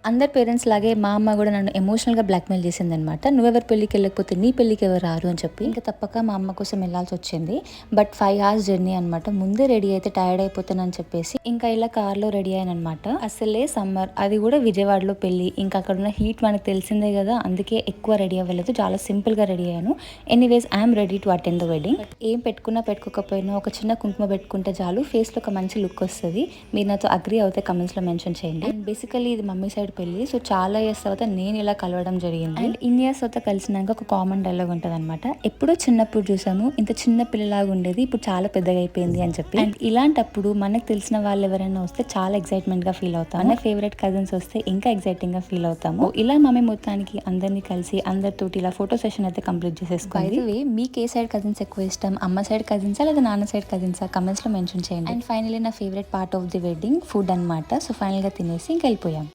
అందరి పేరెంట్స్ లాగే మా అమ్మ కూడా నన్ను ఎమోషనల్గా బ్లాక్మెయిల్ చేసిందనమాట. నువ్వెవరి పెళ్ళికి వెళ్ళకపోతే నీ పెళ్ళికి ఎవరు రారు అని చెప్పి. ఇంకా తప్పక మా అమ్మ కోసం వెళ్ళాల్సి వచ్చింది. బట్ 5 hours జర్నీ అనమాట. ముందే రెడీ అయితే టైర్డ్ అయిపోతానని చెప్పేసి ఇంకా ఇలా కార్లో రెడీ అయ్యాను అనమాట. అసలే సమ్మర్, అది కూడా విజయవాడలో పెళ్లి. ఇంకా అక్కడ ఉన్న హీట్ మనకు తెలిసిందే కదా, అందుకే ఎక్కువ రెడీ అవ్వలేదు, చాలా సింపుల్ గా రెడీ అయ్యాను. Anyways I'm ready to attend the wedding. ఏం పెట్టుకున్నా పెట్టుకోకపోయినా ఒక చిన్న కుంకుమ పెట్టుకుంటే చాలు, ఫేస్ లో ఒక మంచి లుక్ వస్తుంది. మీరు నాతో అగ్రీ అవుతే కమెంట్స్ లో మెన్షన్ చేయండి. అండ్ బేసికలీ ఇది మమ్మీ సైడ్ పెళ్లి, సో చాలా ఇయర్స్ తర్వాత నేను ఇలా కలవడం జరిగింది. అండ్ ఇన్ ఇయర్స్ తర్వాత కలిసినాక ఒక కామన్ డైలాగ్ ఉంటుంది అనమాట, ఎప్పుడో చిన్నప్పుడు చూసాము ఇంత చిన్న పిల్లలాగా ఉండేది, ఇప్పుడు చాలా పెద్దగా అయిపోయింది అని చెప్పి. అండ్ ఇలాంటప్పుడు మనకు తెలిసిన వాళ్ళు ఎవరైనా వస్తే చాలా ఎక్సైట్మెంట్ గా ఫీల్ అవుతాం. మన ఫేవరెట్ కజిన్స్ వస్తే ఇంకా ఎక్సైటింగ్ గా ఫీల్ అవుతాము. ఇలా మమ్మీ మొత్తానికి అందరినీ కలిసి అందరితోటి ఇలా ఫోటో సెషన్ అయితే కంప్లీట్ చేసేసుకోండి. మీకు ఏ సైడ్ కజిన్స్ ఎక్కువ ఇష్టం, అమ్మ సైడ్ కజిన్సా లేదా నాన్న సైడ్ కజిన్సా, కమెంట్స్ లో మెన్షన్ చేయండి. అండ్ ఫైనలీ నా favourite part of the wedding food అనమాట. సో ఫైనల్ గా తినేసి ఇంక వెళ్ళిపోయాం.